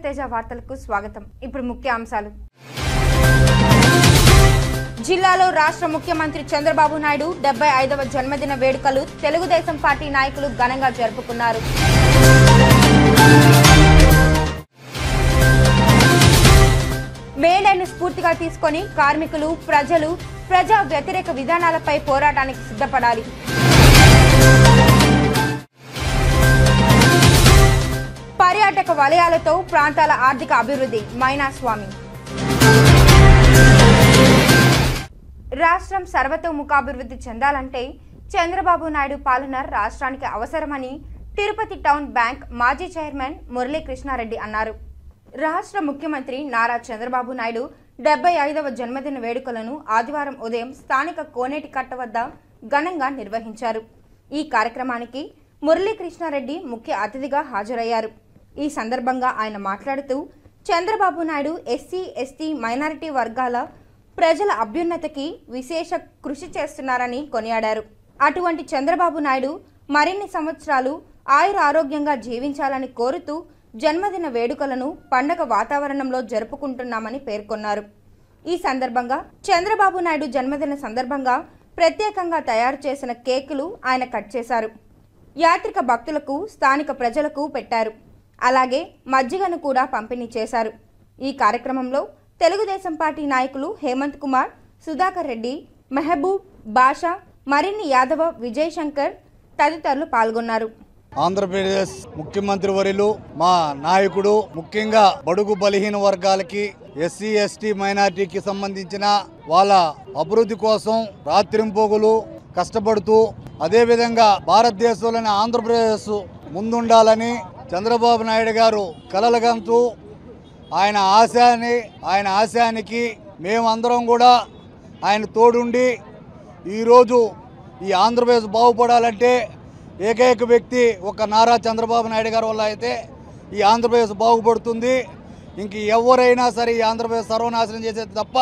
తేజ వార్తలకు స్వాగతం. ఇప్పుడు ముఖ్య అంశాలు. జిల్లాలో రాష్ట్ర ముఖ్యమంత్రి చంద్రబాబు నాయుడు 75వ జన్మదిన వేడుకలు తెలుగుదేశం పార్టీ నాయకులు ఘనంగా జరుపుకున్నారు. మేడైన స్ఫూర్తిగా తీసుకొని కార్మికులు, ప్రజలు ప్రజా వ్యతిరేక విధానాలపై పోరాటానికి సిద్ధపడాలి. పర్యాటక వలయాలతో ప్రాంతాల ఆర్థిక అభివృద్ధి మైనాస్వామి. రాష్ట్రం సర్వతోముఖాభివృద్ధి చెందాలంటే చంద్రబాబు నాయుడు పాలన రాష్ట్రానికి అవసరమని తిరుపతి టౌన్ బ్యాంక్ మాజీ చైర్మన్ మురళీకృష్ణారెడ్డి అన్నారు. రాష్ట్ర ముఖ్యమంత్రి నారా చంద్రబాబు నాయుడు 75వ జన్మదిన వేడుకలను ఆదివారం ఉదయం స్థానిక కోనేటి కట్ట వద్ద ఘనంగా నిర్వహించారు. ఈ కార్యక్రమానికి మురళీకృష్ణారెడ్డి ముఖ్య అతిథిగా హాజరయ్యారు. ఈ సందర్భంగా ఆయన మాట్లాడుతూ Chandrababu Naidu SC, ST, minority వర్గాల ప్రజల అభ్యున్నతికి విశేష కృషి చేస్తున్నారని కొనియాడారు. అటువంటి చంద్రబాబు నాయుడు మరిన్ని సంవత్సరాలు ఆయురారోగ్యంగా జీవించాలని కోరుతూ జన్మదిన వేడుకలను పండగ వాతావరణంలో జరుపుకుంటున్నామని పేర్కొన్నారు. ఈ సందర్భంగా చంద్రబాబు నాయుడు జన్మదిన సందర్భంగా ప్రత్యేకంగా తయారు చేసిన కేకులు ఆయన కట్ చేశారు. యాత్రిక భక్తులకు, స్థానిక ప్రజలకు పెట్టారు. అలాగే మజ్జిగను కూడా పంపిణీ చేశారు. ఈ కార్యక్రమంలో తెలుగుదేశం పార్టీ నాయకులు హేమంత్ కుమార్, సుధాకర్ రెడ్డి, మెహబూబ్ బాషా, మరిన్ని యాదవ, విజయ్ శంకర్ తదితరులు పాల్గొన్నారు. ఆంధ్రప్రదేశ్ ముఖ్యమంత్రి వర్యులు మా నాయకుడు ముఖ్యంగా బడుగు బలహీన వర్గాలకి, ఎస్సీ, ఎస్టీ, మైనారిటీకి సంబంధించిన వాళ్ళ అభివృద్ధి కోసం రాత్రింపోగులు కష్టపడుతూ అదేవిధంగా భారతదేశంలోని ఆంధ్రప్రదేశ్ ముందుండాలని చంద్రబాబు నాయుడు గారు కలలుగంటూ ఆయన ఆశయానికి మేమందరం కూడా ఆయన తోడుండి ఈరోజు ఈ ఆంధ్రప్రదేశ్ బాగుపడాలంటే ఏకైక వ్యక్తి ఒక నారా చంద్రబాబు నాయుడు గారి వల్ల అయితే ఈ ఆంధ్రప్రదేశ్ బాగుపడుతుంది. ఇంక ఎవరైనా సరే ఈ ఆంధ్రప్రదేశ్ సర్వనాశనం చేసేది తప్ప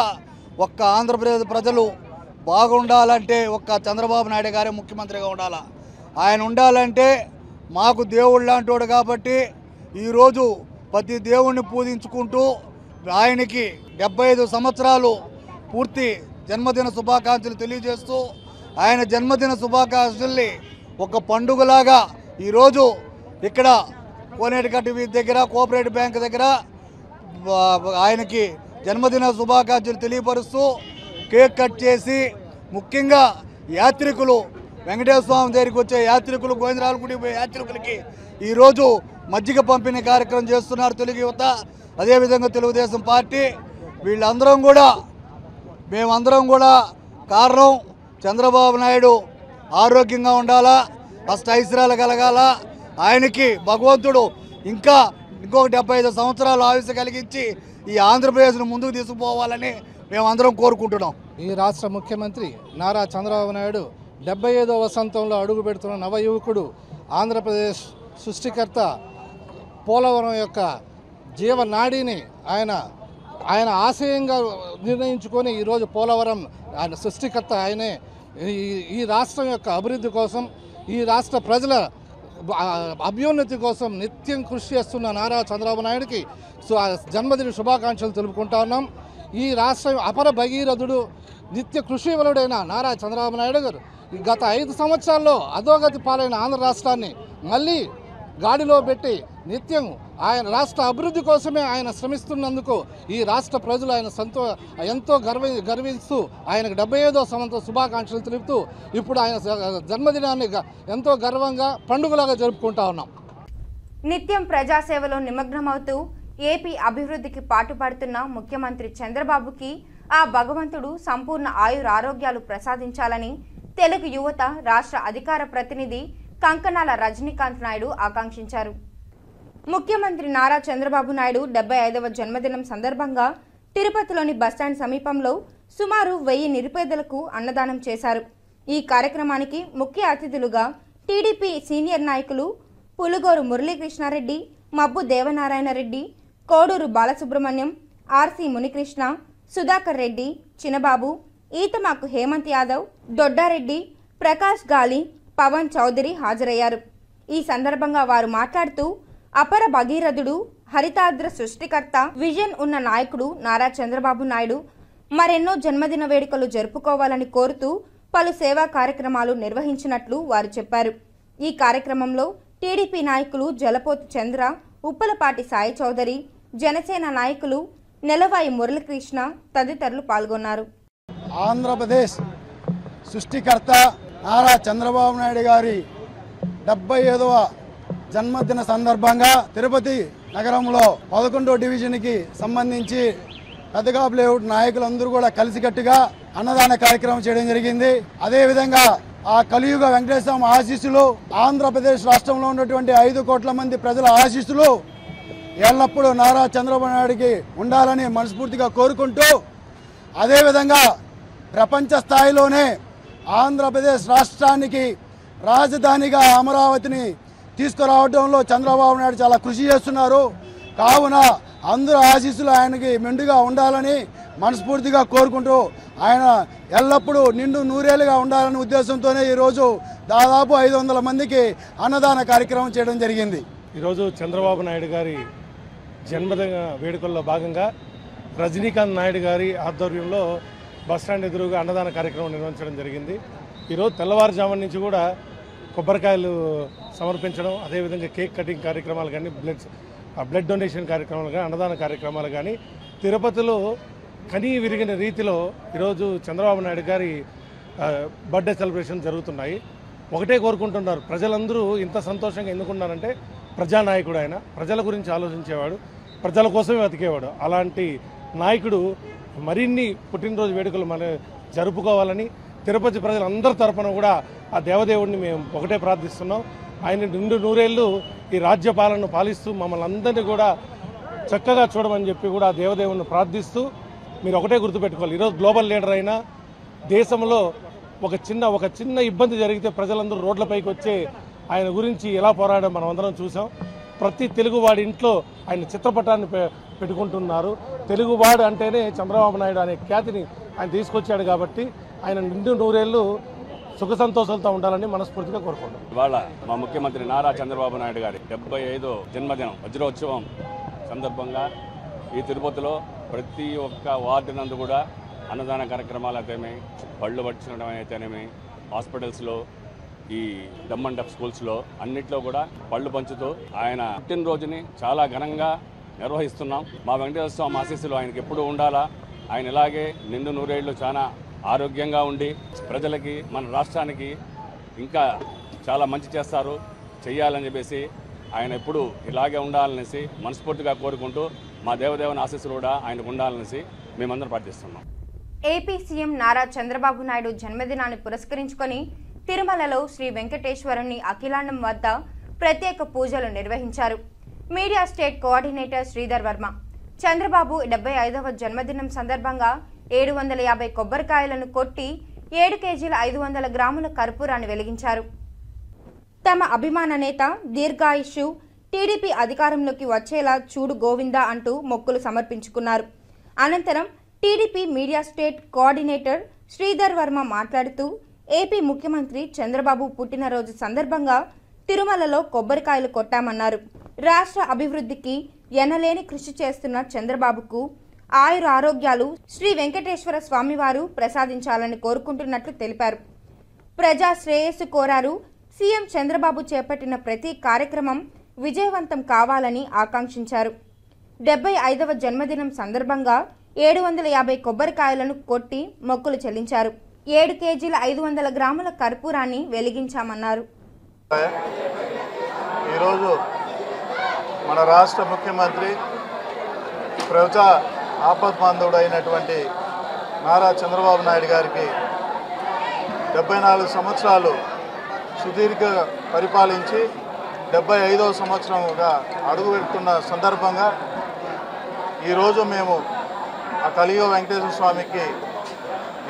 ఒక్క ఆంధ్రప్రదేశ్ ప్రజలు బాగుండాలంటే ఒక్క చంద్రబాబు నాయుడు గారే ముఖ్యమంత్రిగా ఉండాలా. ఆయన ఉండాలంటే మాకు దేవుడు లాంటోడు కాబట్టి ఈరోజు ప్రతి దేవుణ్ణి పూజించుకుంటూ ఆయనకి 75 సంవత్సరాలు పూర్తి జన్మదిన శుభాకాంక్షలు తెలియజేస్తూ ఆయన జన్మదిన శుభాకాంక్షల్ని ఒక పండుగలాగా ఈరోజు ఇక్కడ కోనేటికట్టు వీధి దగ్గర కోఆపరేటివ్ బ్యాంక్ దగ్గర ఆయనకి జన్మదిన శుభాకాంక్షలు తెలియపరుస్తూ కేక్ కట్ చేసి ముఖ్యంగా యాత్రికులు, వెంకటేశ్వర స్వామి దగ్గరికి వచ్చే యాత్రికులు, గోవిందరాజుల గుడికి పోయే యాత్రికులకి ఈరోజు మజ్జిగ పంపిణీ కార్యక్రమం చేస్తున్నారు తెలుగు యువత, అదేవిధంగా తెలుగుదేశం పార్టీ. మేమందరం కూడా కారణం చంద్రబాబు నాయుడు ఆరోగ్యంగా ఉండాలా, అష్టైశ్వర్యాలు కలగాల, ఆయనకి భగవంతుడు ఇంకొక 75 సంవత్సరాలు ఆయుష్ కలిగించి ఈ ఆంధ్రప్రదేశ్ను ముందుకు తీసుకుపోవాలని మేమందరం కోరుకుంటున్నాం. ఈ రాష్ట్ర ముఖ్యమంత్రి నారా చంద్రబాబు నాయుడు 75వ వసంతంలో అడుగు పెడుతున్న నవయువకుడు, ఆంధ్రప్రదేశ్ సృష్టికర్త, పోలవరం యొక్క జీవనాడిని ఆయన ఆశయంగా నిర్ణయించుకొని ఈరోజు పోలవరం ఆయన సృష్టికర్త ఆయనే. ఈ రాష్ట్రం యొక్క అభివృద్ధి కోసం, ఈ రాష్ట్ర ప్రజల అభ్యున్నతి కోసం నిత్యం కృషి చేస్తున్న నారా చంద్రబాబు నాయుడికి జన్మదిన శుభాకాంక్షలు తెలుపుకుంటా ఉన్నాం. ఈ రాష్ట్రం అపర భగీరథుడు, నిత్య కృషి వలుడైన నారా చంద్రబాబు నాయుడు గారు గత 5 సంవత్సరాల్లో అధోగతి పాలైన ఆంధ్ర రాష్ట్రాన్ని మళ్ళీ గాడిలో పెట్టి నిత్యం ఆయన రాష్ట్ర అభివృద్ధి కోసమే ఆయన శ్రమిస్తున్నందుకు ఈ రాష్ట్ర ప్రజలు ఆయన ఎంతో గర్విస్తూ ఆయనకు 75వ సంవత్సరం శుభాకాంక్షలు తెలుపుతూ ఇప్పుడు ఆయన జన్మదినాన్ని ఎంతో గర్వంగా పండుగలాగా జరుపుకుంటా ఉన్నాం. నిత్యం ప్రజాసేవలో నిమగ్నమవుతూ ఏపీ అభివృద్ధికి పాటుపడుతున్న ముఖ్యమంత్రి చంద్రబాబుకి ఆ భగవంతుడు సంపూర్ణ ఆయురారోగ్యాలు ప్రసాదించాలని తెలుగు యువత రాష్ట్ర అధికార ప్రతినిధి కంకణాల రజనీకాంత్ నాయుడు ఆకాంక్షించారు. ముఖ్యమంత్రి నారా చంద్రబాబు నాయుడు 75వ జన్మదినం సందర్భంగా తిరుపతిలోని బస్టాండ్ సమీపంలో సుమారు 1000 నిరుపేదలకు అన్నదానం చేశారు. ఈ కార్యక్రమానికి ముఖ్య అతిథులుగా టీడీపీ సీనియర్ నాయకులు పులుగోరు మురళీకృష్ణారెడ్డి, మబ్బు దేవనారాయణ రెడ్డి, కోడూరు బాలసుబ్రహ్మణ్యం, ఆర్సీ మునికృష్ణ, సుధాకర్ రెడ్డి, చినబాబు, ఈతమాకు హేమంత్ యాదవ్, దొడ్డారెడ్డి, ప్రకాష్ గాలి, పవన్ చౌదరి హాజరయ్యారు. ఈ సందర్భంగా వారు మాట్లాడుతూ అపర భగీరథుడు, హరితాద్ర సృష్టికర్త విజన్ ఉన్న నాయకుడు నారా చంద్రబాబు నాయుడు మరెన్నో జన్మదిన వేడుకలు జరుపుకోవాలని కోరుతూ పలు సేవా కార్యక్రమాలు నిర్వహించినట్లు వారు చెప్పారు. ఈ కార్యక్రమంలో టీడీపీ నాయకులు జలపోతు చంద్ర, ఉప్పలపాటి సాయి చౌదరి, జనసేన నాయకులు నెలవాయి మురళీకృష్ణ తదితరులు పాల్గొన్నారు. ఆంధ్రప్రదేశ్ సృష్టికర్త నారా చంద్రబాబు నాయుడు గారి 75వ జన్మదిన సందర్భంగా తిరుపతి నగరంలో 11వ డివిజన్కి సంబంధించి పెద్దగాపు లేఅవుట్ నాయకులందరూ కూడా కలిసికట్టుగా అన్నదాన కార్యక్రమం చేయడం జరిగింది. అదేవిధంగా ఆ కలియుగ వెంకటేశ్వర ఆశీస్సులు, ఆంధ్రప్రదేశ్ రాష్ట్రంలో ఉన్నటువంటి 5 కోట్ల మంది ప్రజల ఆశీస్సులు ఎల్లప్పుడూ నారా చంద్రబాబు నాయుడికి ఉండాలని మనస్ఫూర్తిగా కోరుకుంటూ, అదేవిధంగా ప్రపంచ స్థాయిలోనే ఆంధ్రప్రదేశ్ రాష్ట్రానికి రాజధానిగా అమరావతిని తీసుకురావడంలో చంద్రబాబు నాయుడు చాలా కృషి చేస్తున్నారు. కావున అందరూ ఆశీస్సులు ఆయనకి మెండుగా ఉండాలని మనస్ఫూర్తిగా కోరుకుంటూ, ఆయన ఎల్లప్పుడూ నిండు నూరేళ్లుగా ఉండాలనే ఉద్దేశంతోనే ఈరోజు దాదాపు 500 మందికి అన్నదాన కార్యక్రమం చేయడం జరిగింది. ఈరోజు చంద్రబాబు నాయుడు గారి జన్మదిన వేడుకల్లో భాగంగా రజనీకాంత్ నాయుడు గారి ఆధ్వర్యంలో బస్టాండ్ ఎదురుగా అన్నదాన కార్యక్రమం నిర్వహించడం జరిగింది. ఈరోజు తెల్లవారుజామున నుంచి కూడా కొబ్బరికాయలు సమర్పించడం, అదేవిధంగా కేక్ కటింగ్ కార్యక్రమాలు కానీ, బ్లడ్ డొనేషన్ కార్యక్రమాలు కానీ, అన్నదాన కార్యక్రమాలు కానీ తిరుపతిలో కనీ విరిగిన రీతిలో ఈరోజు చంద్రబాబు నాయుడు గారి బర్త్డే సెలబ్రేషన్ జరుగుతున్నాయి. ఒకటే కోరుకుంటున్నారు, ప్రజలందరూ ఇంత సంతోషంగా ఎందుకున్నారంటే ప్రజానాయకుడు ఆయన, ప్రజల గురించి ఆలోచించేవాడు, ప్రజల కోసమే బతికేవాడు. అలాంటి నాయకుడు మరిన్ని పుట్టినరోజు వేడుకలు జరుపుకోవాలని తిరుపతి ప్రజలందరి తరపున కూడా ఆ దేవదేవుడిని మేము ఒకటే ప్రార్థిస్తున్నాం. ఆయన నిండు నూరేళ్ళు ఈ రాజ్య పాలనను పాలిస్తూ మమ్మల్ని అందరినీ కూడా చక్కగా చూడమని చెప్పి కూడా ఆ దేవదేవుడిని ప్రార్థిస్తూ, మీరు ఒకటే గుర్తుపెట్టుకోవాలి, ఈరోజు గ్లోబల్ లీడర్ అయినా దేశంలో ఒక చిన్న ఇబ్బంది జరిగితే ప్రజలందరూ రోడ్లపైకి వచ్చే ఆయన గురించి ఎలా పోరాడడం మనం అందరం చూసాం. ప్రతి తెలుగువాడి ఇంట్లో ఆయన చిత్రపటాన్ని పెట్టుకుంటున్నారు. తెలుగువాడు అంటేనే చంద్రబాబు నాయుడు అనే ఖ్యాతిని ఆయన తీసుకొచ్చాడు. కాబట్టి ఆయన నిండు నూరేళ్ళు సుఖ సంతోషాలతో ఉండాలని మనస్ఫూర్తిగా కోరుకుంటాం. ఇవాళ మా ముఖ్యమంత్రి నారా చంద్రబాబు నాయుడు గారి 75వ జన్మదినం వజ్రోత్సవం సందర్భంగా ఈ తిరుపతిలో ప్రతి ఒక్క వార్డు నందు కూడా అన్నదాన కార్యక్రమాలు అయితేనే, పళ్ళు పట్టించడం అయితేనేమి, హాస్పిటల్స్లో, ఈ డమ్ అండ్ డప్ స్కూల్స్లో అన్నిట్లో కూడా పళ్ళు పంచుతూ ఆయన పుట్టినరోజుని చాలా ఘనంగా నిర్వహిస్తున్నాం. మా వెంకటేశ్వర స్వామి ఆశీస్సులు ఆయనకి ఎప్పుడూ ఉండాలా. ఆయన ఇలాగే నిండు నూరేళ్లు చాలా ఆరోగ్యంగా ఉండి ప్రజలకి, మన రాష్ట్రానికి ఇంకా చాలా మంచి చెయ్యాలని చెప్పేసి ఆయన ఎప్పుడు ఇలాగే ఉండాలనేసి మనస్ఫూర్తిగా కోరుకుంటూ, మా దేవదేవుని ఆశీస్సులు కూడా ఆయనకు ఉండాలనేసి మేమందరం ప్రార్థిస్తున్నాం. ఏపీ సీఎం నారా చంద్రబాబు నాయుడు జన్మదినాన్ని పురస్కరించుకొని తిరుమలలో శ్రీ వెంకటేశ్వరుని అఖిలాండం వద్ద ప్రత్యేక పూజలు నిర్వహించారు. Media state coordinator Sridhar Varma Chandrababu 75వ జన్మదినం సందర్భంగా 750 కొబ్బరికాయలను కొట్టి 7 కేజీల 500 గ్రాముల కర్పూరాన్ని వెలిగించారు. తమ అభిమాన నేత దీర్ఘాయుషు, టీడీపీ అధికారంలోకి వచ్చేలా చూడు గోవిందా అంటూ మొక్కులు సమర్పించుకున్నారు. అనంతరం TDP media state coordinator Sridhar Varma మాట్లాడుతూ, ఏపీ ముఖ్యమంత్రి చంద్రబాబు పుట్టినరోజు సందర్భంగా తిరుమలలో కొబ్బరికాయలు కొట్టామన్నారు. రాష్ట్ర అభివృద్ధికి ఎనలేని కృషి చేస్తున్న చంద్రబాబుకు ఆయుర ఆరోగ్యాలు శ్రీ వెంకటేశ్వర స్వామివారు ప్రసాదించాలని కోరుకుంటున్నట్లు తెలిపారు. ప్రజా శ్రేయస్సు కోరారు. సీఎం చంద్రబాబు చేపట్టిన ప్రతి కార్యక్రమం విజయవంతం కావాలని ఆకాంక్షించారు. 75వ జన్మదినం సందర్భంగా 750 కొబ్బరికాయలను కొట్టి మొక్కులు చెల్లించారు. 7 కేజీల 500 గ్రాముల కర్పూరాన్ని వెలిగించామన్నారు. ఈరోజు మన రాష్ట్ర ముఖ్యమంత్రి, ప్రజా ఆపద్బాంధవుడు అయినటువంటి నారా చంద్రబాబు నాయుడు గారికి 74 సంవత్సరాలు సుదీర్ఘ పరిపాలించి 75వ సంవత్సరంగా అడుగు పెడుతున్న సందర్భంగా ఈరోజు మేము ఆ కలియుగ వెంకటేశ్వర స్వామికి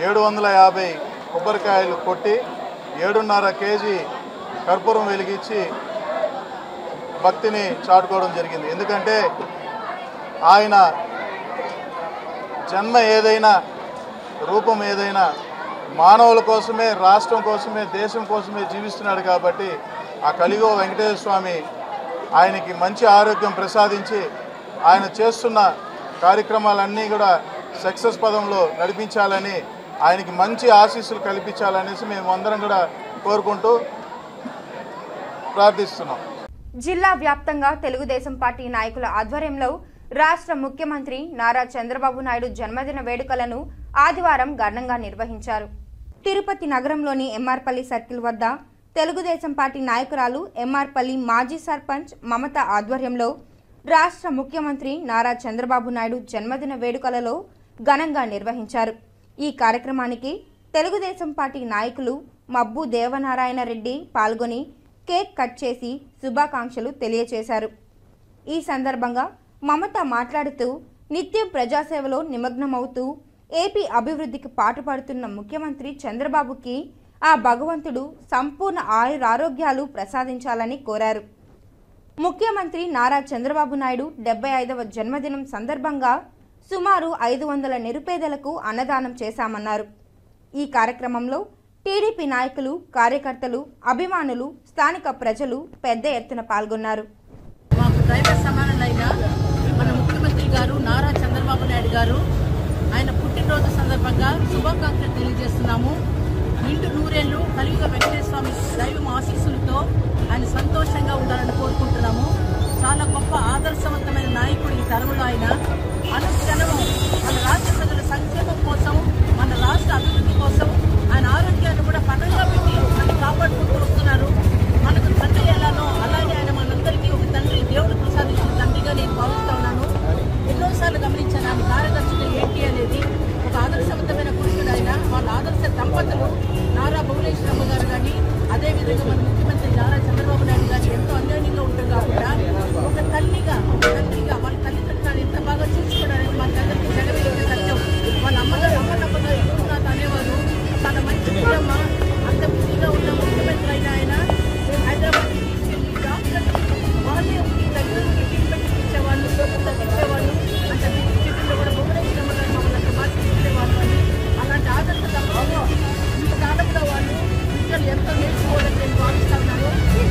750 కొబ్బరికాయలు కొట్టి 7.5 కేజీ కర్పూరం వెలిగించి భక్తిని చాటుకోవడం జరిగింది. ఎందుకంటే ఆయన జన్మ ఏదైనా, రూపం ఏదైనా మానవుల కోసమే, రాష్ట్రం కోసమే, దేశం కోసమే జీవిస్తున్నాడు. కాబట్టి ఆ కలియుగ వెంకటేశ్వర స్వామి ఆయనకి మంచి ఆరోగ్యం ప్రసాదించి ఆయన చేస్తున్న కార్యక్రమాలన్నీ కూడా సక్సెస్ పదంలో నడిపించాలని, ఆయనకి మంచి ఆశీస్సులు కల్పించాలనేసి మేము అందరం కూడా కోరుకుంటూ ప్రార్థిస్తున్నాం. జిల్లా వ్యాప్తంగా తెలుగుదేశం పార్టీ నాయకుల ఆధ్వర్యంలో రాష్ట్ర ముఖ్యమంత్రి నారా చంద్రబాబు నాయుడు జన్మదిన వేడుకలను ఆదివారం ఘనంగా నిర్వహించారు. తిరుపతి నగరంలోని ఎంఆర్పల్లి సర్కిల్ వద్ద తెలుగుదేశం పార్టీ నాయకురాలు ఎంఆర్పల్లి మాజీ సర్పంచ్ మమత ఆధ్వర్యంలో రాష్ట్ర ముఖ్యమంత్రి నారా చంద్రబాబు నాయుడు జన్మదిన వేడుకలలో ఘనంగా నిర్వహించారు. ఈ కార్యక్రమానికి తెలుగుదేశం పార్టీ నాయకులు మబ్బు దేవనారాయణ రెడ్డి పాల్గొని కేక్ కట్ చేసి శుభాకాంక్షలు తెలియజేశారు. ఈ సందర్భంగా మమత మాట్లాడుతూ నిత్యం ప్రజాసేవలో నిమగ్నమవుతూ ఏపీ అభివృద్ధికి పాటుపడుతున్న ముఖ్యమంత్రి చంద్రబాబుకి ఆ భగవంతుడు సంపూర్ణ ఆయురారోగ్యాలు ప్రసాదించాలని కోరారు. ముఖ్యమంత్రి నారా చంద్రబాబు నాయుడు 75వ జన్మదినం సందర్భంగా సుమారు 500 నిరుపేదలకు అన్నదానం చేశామన్నారు. ఈ కార్యక్రమంలో టీడీపీ నాయకులు, కార్యకర్తలు, అభిమానులు, స్థానిక ప్రజలు పెద్ద ఎత్తున పాల్గొన్నారు. మాకు దైవ సమానులైన మన ముఖ్యమంత్రి గారు నారా చంద్రబాబు నాయుడు గారు ఆయన పుట్టినరోజు సందర్భంగా శుభాకాంక్షలు తెలియజేస్తున్నాము. నిండు నూరేళ్లు కలియుగ వెంకటేశ్వర స్వామి దైవం ఆశీస్సులతో ఆయన సంతోషంగా ఉండాలని కోరుకుంటున్నాము. చాలా గొప్ప ఆదర్శవంతమైన నాయకుడు ఈ తరంలో ఆయన. అనుక్షణము మన రాష్ట్ర ప్రజల సంక్షేమం కోసం, మన రాష్ట్ర అభివృద్ధి కోసం ఆయన ఆరోగ్యాన్ని కూడా పనంగా పెట్టి మనం కాపాడుకుంటూ వస్తున్నారు. మనకు తండ్రి ఎలానో అలాగే ఆయన మనందరికీ ఒక తండ్రి, దేవుడు ప్రసాదించిన తండ్రిగా నేను భావిస్తా ఉన్నాను. ఎన్నోసార్లు గమనించాను ఆయన కార్యదర్శులు ఏంటి అనేది. ఒక ఆదర్శవంతమైన పురుషుడు ఆయన. వాళ్ళ ఆదర్శ దంపతులు నారా భువనేశ్వరమ్మ గారు కానీ, అదేవిధంగా మన ముఖ్యమంత్రి నారా చంద్రబాబు నాయుడు గారు ఎంతో అన్యోన్యంగా ఉంటుంది కాకుండా ఒక తండ్రిగా వాళ్ళ తల్లిదండ్రులను ఎంత బాగా చూసుకోవడానికి మనకందరికీ జగవేసిన సత్యం. వాళ్ళ అమ్మగారు అమ్మగారు చూస్తున్నారు అనేవారు. చాలా మంచి కుటుంబ అంత బిజీగా ఉన్న ముఖ్యమంత్రి అయిన ఆయన హైదరాబాద్ తీసుకెళ్ళి డాక్టర్ వాళ్ళే దగ్గర ట్రీట్మెంట్ ఇచ్చేవాళ్ళు, తగ్గించేవాళ్ళు. అంత బిజీ షెడ్యూల్లో కూడా భువనేశ్వరమ్మ గారు మమ్మల్ని మార్చిచ్చేవాళ్ళు అని. అలాంటి ఆదర్శ దంపతులు ఇంత కాలంలో వాళ్ళు పిల్లలు ఎంతో నేర్చుకోవాలని నేను భావిస్తా ఉన్నాను.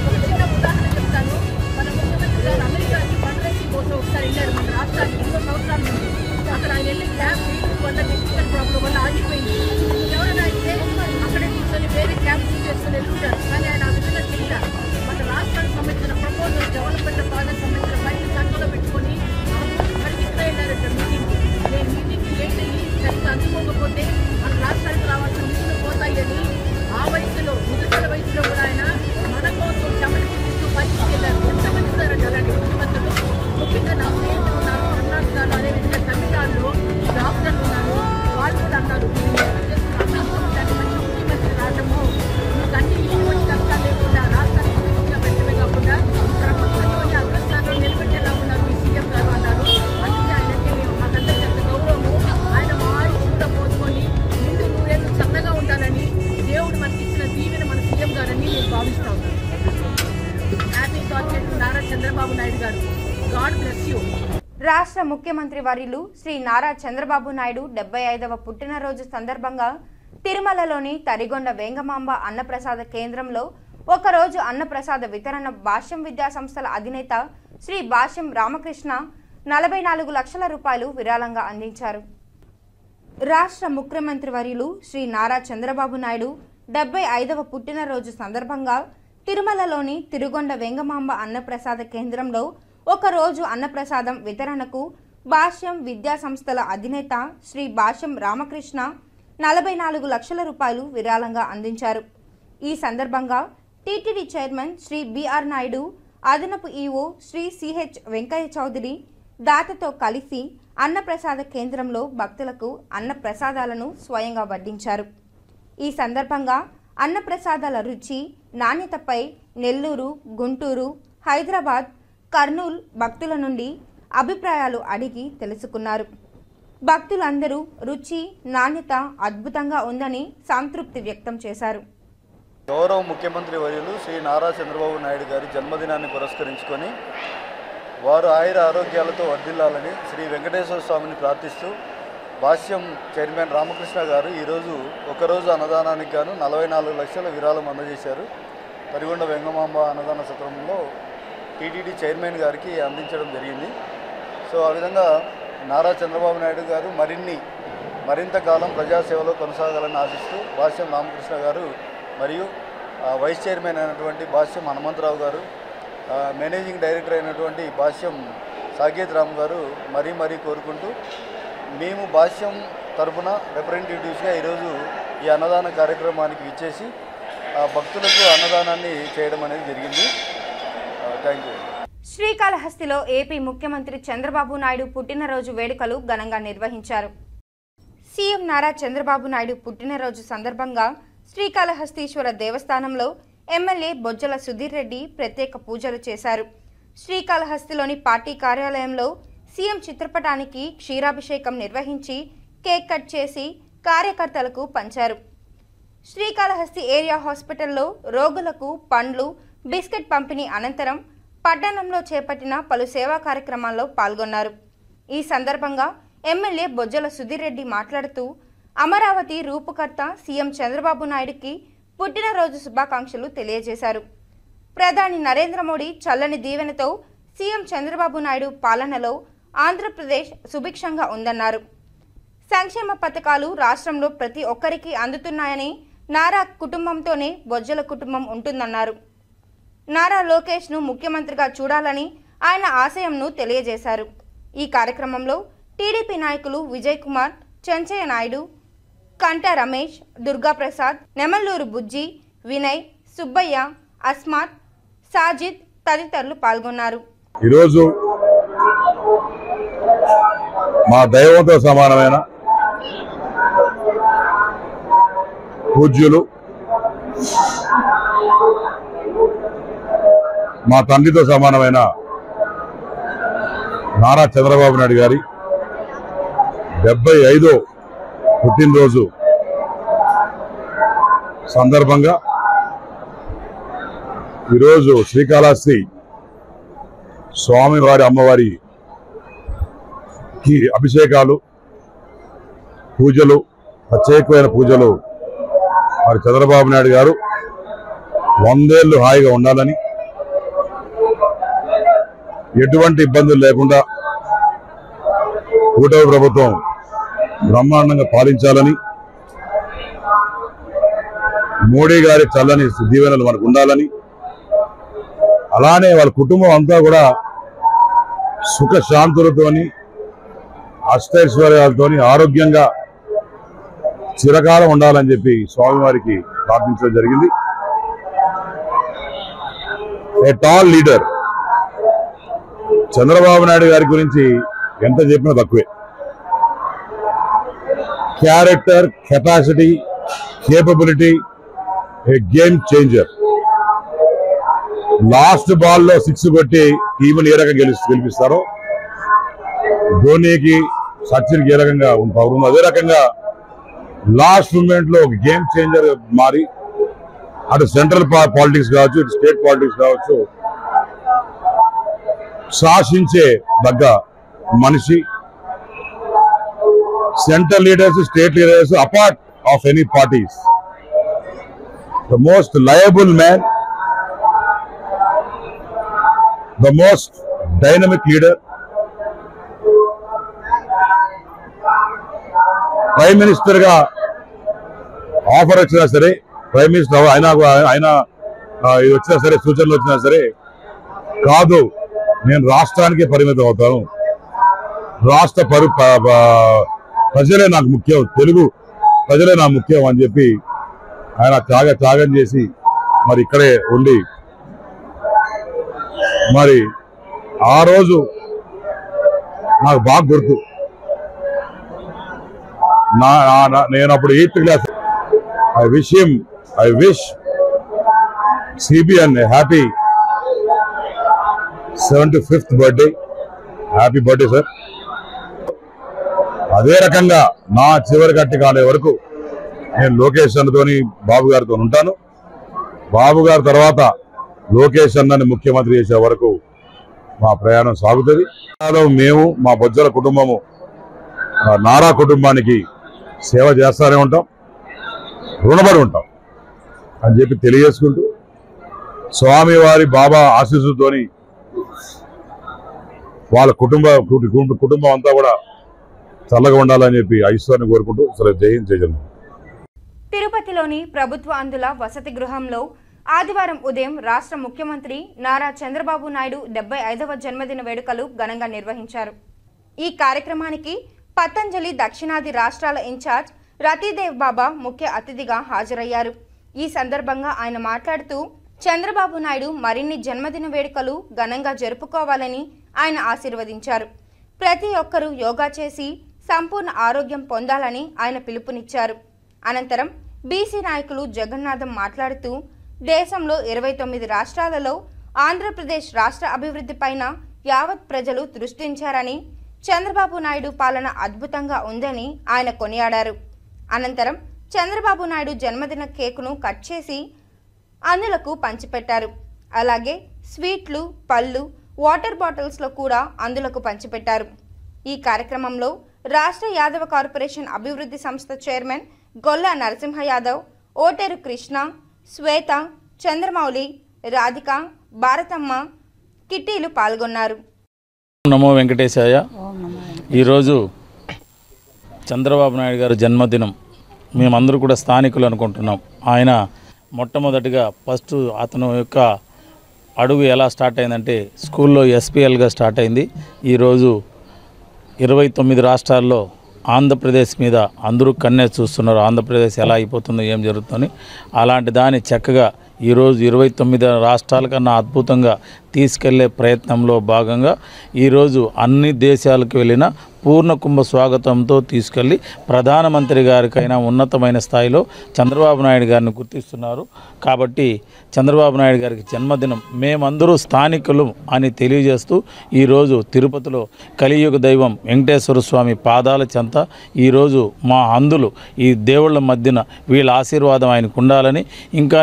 ఒక చిన్న ఉదాహరణ చెప్తాను. మన ముఖ్యమంత్రి గారు అమెరికాకి ఫండ్రైజీ కోసం ఒకసారి వెళ్ళారు మన రాష్ట్రానికి ఎన్నో సంవత్సరాల నుండి. అక్కడ ఆయన వెళ్ళి క్యాంప్ వల్ల టెక్నికల్ ప్రాబ్లం వల్ల ఆగిపోయింది. ఎవరైనా అయితే అక్కడే కూర్చొని వేరే క్యాంప్ చేసుకుని వెళ్తుంటారు. కానీ ఆయన ఆ విధంగా చేశారు. మన రాష్ట్రానికి సంబంధించిన ప్రపోజల్ డెవలప్మెంట్ ప్రాజెక్ట్ సంబంధించిన ఫైల్ సంఖ్యలో పెట్టుకొని అక్కడికి ఇక్కడ వెళ్ళారంట మీటింగ్కి. నేను మీటింగ్కి లేట్ అయ్యి సరిగ్గా అందుకోకపోతే మన రాష్ట్రానికి రావాల్సిన నిధులు పోతాయని ఆ వయసులో, ముదుసల వయసులో కూడా ఆయన మన కోసం చెమటి చూపిస్తూ పైకి వెళ్ళారు. ఎంతమంది ఉన్నారండి అలాంటి ముఖ్యమంత్రులు. ముఖ్యంగా నా స్నేహితులు ఉన్నారు, కర్ణాటకలో, అదేవిధంగా తమిళనాడులో డాక్టర్లు ఉన్నారు. వాళ్ళు కూడా అన్నారు మంచి ముఖ్యమంత్రి రావడము మీకు అన్ని ఇటువంటి కష్టాలు లేకుండా రాష్ట్రానికి విధంగా పెట్టడమే కాకుండా ప్రపంచంలోని అగ్రస్థానంలో నిలబెట్టేలా ఉన్నారు మీ సీఎం గారు అన్నారు. అందుకే ఆయనకి మాకందరికీ ఎంత గౌరవము. ఆయన మా ఆయుష్ కూడా పోసుకొని నిండు నూరేళ్ళు చల్లగా ఉండాలని దేవుడు మనకి ఇచ్చిన దీవెన మన సీఎం గారని నేను భావిస్తాను. హ్యాపీ బర్త్డే నారా చంద్రబాబు నాయుడు గారు. God bless you. రాష్ట్ర ముఖ్యమంత్రి వర్యులు శ్రీ నారా చంద్రబాబు నాయుడు 75వ పుట్టినరోజు సందర్భంగా తిరుమలలోని తరిగొండ వేంగమాంబ అన్నప్రసాద కేంద్రంలో ఒకరోజు అన్నప్రసాద వితరణ భాష్యం విద్యా సంస్థల అధినేత శ్రీ భాష్యం రామకృష్ణ 44 లక్షల రూపాయలు విరాళంగా అందించారు. రాష్ట్ర ముఖ్యమంత్రి వర్యులు శ్రీ నారా చంద్రబాబు నాయుడు 75వ పుట్టినరోజు సందర్భంగా తిరుమలలోని తిరుగొండ వేంగమాంబ అన్నప్రసాద కేంద్రంలో ఒకరోజు అన్నప్రసాదం వితరణకు భాష్యం విద్యా సంస్థల అధినేత శ్రీ భాష్యం రామకృష్ణ 44 లక్షల రూపాయలు విరాళంగా అందించారు. ఈ సందర్భంగా TTD chairman Shri BR Naidu, అదనపు ఈఓ శ్రీ సిహెచ్ వెంకయ్య చౌదరి దాతతో కలిసి అన్నప్రసాద కేంద్రంలో భక్తులకు అన్నప్రసాదాలను స్వయంగా వడ్డించారు. ఈ సందర్భంగా అన్నప్రసాదాల రుచి, నాణ్యతపై నెల్లూరు, గుంటూరు, హైదరాబాద్, కర్నూలు భక్తుల నుండి అభిప్రాయాలు అడిగి తెలుసుకున్నారు. భక్తులందరూ రుచి, నాణ్యత అద్భుతంగా ఉందని సంతృప్తి వ్యక్తం చేశారు. గౌరవ ముఖ్యమంత్రి వర్యులు శ్రీ నారా చంద్రబాబు నాయుడు గారి జన్మదినాన్ని పురస్కరించుకొని వారు ఆయుర ఆరోగ్యాలతో వర్ధిల్లాలని శ్రీ వెంకటేశ్వర స్వామిని ప్రార్థిస్తూ భాష్యం చైర్మన్ రామకృష్ణ గారు ఈరోజు ఒకరోజు అన్నదానానికి గాను 44 లక్షల విరాళం అందజేశారు. తరిగొండ వెంగమాంబ అన్నదాన సత్రంలో టీటీడీ చైర్మన్ గారికి అందించడం జరిగింది. సో సో ఆ విధంగా నారా చంద్రబాబు నాయుడు గారు మరింత కాలం ప్రజాసేవలో కొనసాగాలని ఆశిస్తూ భాష్యం రామకృష్ణ గారు మరియు వైస్ చైర్మన్ అయినటువంటి భాష్యం హనుమంతరావు గారు, మేనేజింగ్ డైరెక్టర్ అయినటువంటి భాష్యం సాకేత్ రామ్ గారు మరీ కోరుకుంటూ మేము భాష్యం తరఫున రిప్రజెంటేటివ్స్గా ఈరోజు ఈ అన్నదాన కార్యక్రమానికి ఇచ్చేసి భక్తులకు అన్నదానాన్ని చేయడం అనేది జరిగింది. Thank you. శ్రీకాళహస్తిలో ఏపీ ముఖ్యమంత్రి చంద్రబాబు నాయుడు పుట్టినరోజు వేడుకలు ఘనంగా నిర్వహించారు. సీఎం నారా చంద్రబాబు నాయుడు పుట్టినరోజు సందర్భంగా శ్రీకాళహస్తీశ్వర దేవస్థానంలో ఎమ్మెల్యే బొజ్జల సుధీర్ రెడ్డి ప్రత్యేక పూజలు చేశారు. శ్రీకాళహస్తిలోని పార్టీ కార్యాలయంలో సీఎం చిత్రపటానికి క్షీరాభిషేకం నిర్వహించి కేక్ కట్ చేసి కార్యకర్తలకు పంచారు. శ్రీకాళహస్తి ఏరియా హాస్పిటల్లో రోగులకు పండ్లు, బిస్కెట్ పంపిణీ అనంతరం పట్టణంలో చేపట్టిన పలు సేవా కార్యక్రమాల్లో పాల్గొన్నారు. ఈ సందర్భంగా ఎమ్మెల్యే బొజ్జల సుధీర్ రెడ్డి మాట్లాడుతూ అమరావతి రూపకర్త సీఎం చంద్రబాబు నాయుడుకి పుట్టినరోజు శుభాకాంక్షలు తెలియజేశారు. ప్రధాని నరేంద్ర మోడీ చల్లని దీవెనతో సీఎం చంద్రబాబు నాయుడు పాలనలో ఆంధ్రప్రదేశ్ సుభిక్షంగా ఉందన్నారు. సంక్షేమ పథకాలు రాష్ట్రంలో ప్రతి ఒక్కరికి అందుతున్నాయని, నారా కుటుంబంతోనే బొజ్జల కుటుంబం ఉంటుందన్నారు. నారా లోకేష్ను ముఖ్యమంత్రిగా చూడాలని ఆయన ఆశయంను తెలియజేశారు. ఈ కార్యక్రమంలో టీడీపీ నాయకులు విజయ్ కుమార్, చెంచయ్య నాయుడు, కంట రమేష్, దుర్గాప్రసాద్, నెమల్లూరు బుజ్జి, వినయ్, సుబ్బయ్య, అస్మాత్, సాజిద్ తదితరులు పాల్గొన్నారు. ఈరోజు మా దైవంతో సమానమైన పూజ్యులు, మా తండ్రితో సమానమైన నారా చంద్రబాబు నాయుడు గారి 75వ పుట్టినరోజు సందర్భంగా ఈరోజు శ్రీకాళహస్తి స్వామివారి అమ్మవారికి అభిషేకాలు, పూజలు, ప్రత్యేకమైన పూజలు మరి చంద్రబాబు నాయుడు గారు 100 ఏళ్ళు హాయిగా ఉండాలని, ఎటువంటి ఇబ్బందులు లేకుండా కూటమి ప్రభుత్వం బ్రహ్మాండంగా పాలించాలని, మోడీ గారి చల్లని దీవెనలు మనకు ఉండాలని, అలానే వాళ్ళ కుటుంబం అంతా కూడా సుఖశాంతులతోని, అష్టైశ్వర్యాలతోని ఆరోగ్యంగా చిరకాలం ఉండాలని చెప్పి స్వామివారికి ప్రార్థించడం జరిగింది. ఏ టాల్ లీడర్ చంద్రబాబు నాయుడు గారి గురించి ఎంత చెప్పినా తక్కువే. క్యారెక్టర్, కెపాసిటీ, కేపబిలిటీ, ఏ గేమ్ చేంజర్. లాస్ట్ బాల్లో 6 కొట్టి టీంని ఏ రకంగా గెలిపిస్తారో, ధోనీకి, సచిన్కి ఏ రకంగా ఉంటుందో అదే రకంగా లాస్ట్ మూమెంట్ లో ఒక గేమ్ చేంజర్ మారి అటు సెంట్రల్ పాలిటిక్స్ కావచ్చు, ఇటు స్టేట్ పాలిటిక్స్ కావచ్చు, శాసించే దగ్గ మనిషి. Central leaders, state leaders, apart of any parties, the most liable man, the most dynamic leader. Prime minister గా ఆఫర్ వచ్చినా సరే, ప్రైమ్ మినిస్టర్ ఆయన ఇది వచ్చినా సరే, సూచనలు వచ్చినా సరే, కాదు నేను రాష్ట్రానికే పరిమితం అవుతాను, రాష్ట్ర ప్రజలే నాకు ముఖ్యం, తెలుగు ప్రజలే నాకు ముఖ్యం అని చెప్పి ఆయన త్యాగం చేసి మరి ఇక్కడే ఉండి మరి ఆ రోజు నాకు బాగా గుర్తు. నేను అప్పుడు 8th class. I wish CBN a happy 75th birthday. Happy birthday, sir. అదే రకంగా నా చివరి గట్టి కాలే వరకు నేను లోకేష్ అన్నతోని, బాబు గారితో ఉంటాను. బాబు గారి తర్వాత లోకేష్ అన్నని ముఖ్యమంత్రి చేసే వరకు మా ప్రయాణం సాగుతుంది. మేము మా బొజ్జల కుటుంబము నారా కుటుంబానికి సేవ చేస్తూనే ఉంటాం, రుణపడి ఉంటాం అని చెప్పి తెలియజేసుకుంటూ, స్వామివారి బాబా ఆశీస్సుతోని వాళ్ళ కుటుంబం అంతా కూడా చల్లగా ఉండాలని చెప్పి ఐశ్వర్యాన్ని కోరుకుంటూ సరే జై హింద్ జై జగన్. తిరుపతిలోని ప్రభుత్వ అందుల వసతి గృహంలో ఆదివారం ఉదయం రాష్ట్ర ముఖ్యమంత్రి నారా చంద్రబాబు నాయుడు 75వ జన్మదిన వేడుకలు ఘనంగా నిర్వహించారు. ఈ కార్యక్రమానికి పతంజలి దక్షిణాది రాష్ట్రాల ఇన్ఛార్జ్ రతీదేవ్ బాబా ముఖ్య అతిథిగా హాజరయ్యారు. ఈ సందర్భంగా ఆయన మాట్లాడుతూ చంద్రబాబు నాయుడు మరిన్ని జన్మదిన వేడుకలు ఘనంగా జరుపుకోవాలని ఆయన ఆశీర్వదించారు. ప్రతి ఒక్కరూ యోగా చేసి సంపూర్ణ ఆరోగ్యం పొందాలని ఆయన పిలుపునిచ్చారు. అనంతరం బీసీ నాయకులు జగన్నాథం మాట్లాడుతూ దేశంలో 29 రాష్ట్రాలలో ఆంధ్రప్రదేశ్ రాష్ట్ర అభివృద్ధిపైన యావత్ ప్రజలు దృష్టించారని, చంద్రబాబు నాయుడు పాలన అద్భుతంగా ఉందని ఆయన కొనియాడారు. అనంతరం చంద్రబాబు నాయుడు జన్మదిన కేకును కట్ చేసి అందులకు పంచిపెట్టారు. అలాగే స్వీట్లు, పళ్ళు, వాటర్ బాటిల్స్లో కూడా అందులకు పంచిపెట్టారు. ఈ కార్యక్రమంలో రాష్ట్ర యాదవ కార్పొరేషన్ అభివృద్ధి సంస్థ చైర్మన్ గొల్ల నరసింహ యాదవ్, ఓటేరు కృష్ణ, శ్వేత, చంద్రమౌళి, రాధిక, భారతమ్మ, కిట్టీలు పాల్గొన్నారు. నమో వెంకటేశాయ. ఈరోజు చంద్రబాబు నాయుడు గారి జన్మదినం. మేమందరూ కూడా స్థానికులు అనుకుంటున్నాం. ఆయన మొట్టమొదటిగా ఫస్ట్ అతను యొక్క అడుగు ఎలా స్టార్ట్ అయిందంటే స్కూల్లో ఎస్పీఎల్గా స్టార్ట్ అయింది. ఈరోజు 29 రాష్ట్రాల్లో ఆంధ్రప్రదేశ్ మీద అందరూ కన్నే చూస్తున్నారు. ఆంధ్రప్రదేశ్ ఎలా అయిపోతుందో, ఏం జరుగుతుందని. అలాంటి దాన్ని చక్కగా ఈరోజు 29 రాష్ట్రాల కన్నా అద్భుతంగా తీసుకెళ్లే ప్రయత్నంలో భాగంగా ఈరోజు అన్ని దేశాలకు వెళ్ళిన పూర్ణ కుంభ స్వాగతంతో తీసుకెళ్ళి ప్రధానమంత్రి గారికైనా ఉన్నతమైన స్థాయిలో చంద్రబాబు నాయుడు గారిని గుర్తిస్తున్నారు. కాబట్టి చంద్రబాబు నాయుడు గారికి జన్మదినం మేమందరూ స్థానికులు అని తెలియజేస్తూ ఈరోజు తిరుపతిలో కలియుగ దైవం వెంకటేశ్వర స్వామి పాదాల చెంత ఈరోజు మా అందులు ఈ దేవుళ్ళ మధ్యన వీళ్ళ ఆశీర్వాదం ఆయనకు ఉండాలని, ఇంకా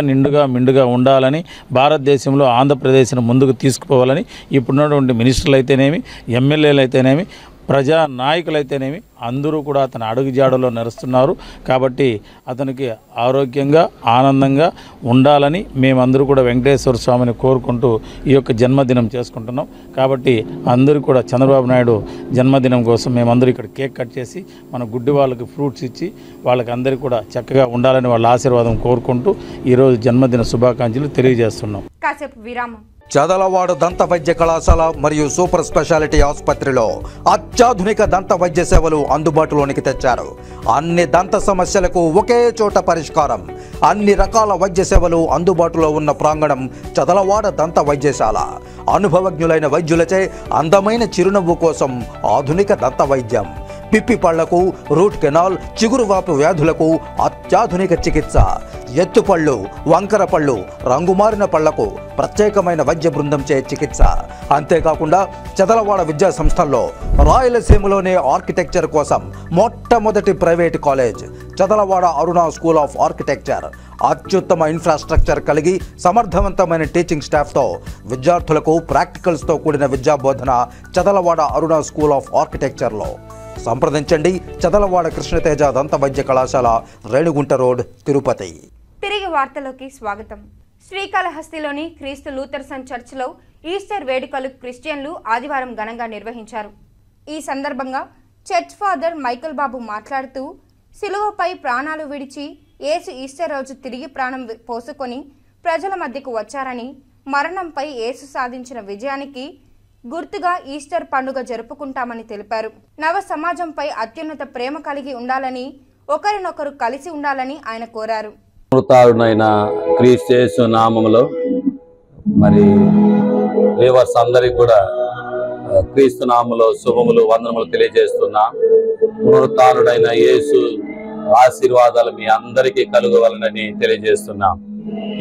నిండుగా ఉండాలని, భారతదేశంలో ఆంధ్రప్రదేశ్ను ముందుకు తీసుకుపోవాలని ఇప్పుడున్నటువంటి మినిస్టర్లు అయితేనేమి, ఎమ్మెల్యేలు అయితేనేమి, ప్రజా నాయకులైతేనేమి అందరూ కూడా అతని అడుగుజాడలో నడుస్తున్నారు. కాబట్టి అతనికి ఆరోగ్యంగా ఆనందంగా ఉండాలని మేమందరూ కూడా వెంకటేశ్వర స్వామిని కోరుకుంటూ ఈ యొక్క జన్మదినం చేసుకుంటున్నాం. కాబట్టి అందరూ కూడా చంద్రబాబు నాయుడు జన్మదినం కోసం మేమందరూ ఇక్కడ కేక్ కట్ చేసి మన గుడ్డి వాళ్ళకి ఫ్రూట్స్ ఇచ్చి వాళ్ళకి అందరికీ కూడా చక్కగా ఉండాలని వాళ్ళ ఆశీర్వాదం కోరుకుంటూ ఈరోజు జన్మదిన శుభాకాంక్షలు తెలియజేస్తున్నాం. కాసేపు విరామం. చదలవాడ దంత వైద్య కళాశాల మరియు సూపర్ స్పెషాలిటీ ఆసుపత్రిలో అత్యాధునిక దంత వైద్య సేవలు అందుబాటులోనికి తెచ్చారు. అన్ని దంత సమస్యలకు ఒకే చోట పరిష్కారం. అన్ని రకాల వైద్య సేవలు అందుబాటులో ఉన్న ప్రాంగణం చదలవాడ దంత వైద్యశాల. అనుభవజ్ఞులైన వైద్యులచే అందమైన చిరునవ్వు కోసం ఆధునిక దంత వైద్యం. పిప్పి పళ్లకు, రూట్ కెనాల్, చిగురువాపు వ్యాధులకు అత్యాధునిక చికిత్స. ఎత్తుపళ్ళు, వంకర పళ్ళు, రంగుమారిన పళ్లకు ప్రత్యేకమైన వైద్య బృందంచే చికిత్స. అంతేకాకుండా చదలవాడ విద్యా సంస్థల్లో రాయలసీమలోనే ఆర్కిటెక్చర్ కోసం మొట్టమొదటి private college Chadalavada Aruna school of architecture. అత్యుత్తమ ఇన్ఫ్రాస్ట్రక్చర్ కలిగి సమర్థవంతమైన టీచింగ్ స్టాఫ్తో విద్యార్థులకు ప్రాక్టికల్స్తో కూడిన విద్యాబోధన చదలవాడ అరుణ స్కూల్ ఆఫ్ ఆర్కిటెక్చర్లో. సంప్రదించండి. చదలవాడ కృష్ణతేజ దంత వైద్య కళాశాల, రేణిగుంట రోడ్, తిరుపతి. తిరిగి వార్తలోకి స్వాగతం. శ్రీకాళహస్తిలోని క్రీస్తు లూథరన్ చర్చిలో ఈస్టర్ వేడుకలు క్రిస్టియన్లు ఆదివారం ఘనంగా నిర్వహించారు. ఈ సందర్భంగా చర్చ్ ఫాదర్ మైకల్ బాబు మాట్లాడుతూ సిలువపై ప్రాణాలు విడిచి యేసు ఈస్టర్ రోజు తిరిగి ప్రాణం పోసుకొని ప్రజల మధ్యకు వచ్చారని, మరణంపై యేసు సాధించిన విజయానికి గుర్తుగా ఈస్టర్ పండుగ జరుపుకుంటామని తెలిపారు. నవ సమాజంపై అత్యున్నత ప్రేమ కలిగి ఉండాలని, ఒకరినొకరు కలిసి ఉండాలని ఆయన కోరారు. మృతారుడైన క్రీస్తు యేసు నామములో మరి లేవర్స్ అందరికి కూడా క్రీస్తు నామములో శుభములు, వందనములు తెలియజేస్తున్నా. మృతారుడైన యేసు ఆశీర్వాదాలు మీ అందరికీ కలుగవలనని తెలియజేస్తున్నాం.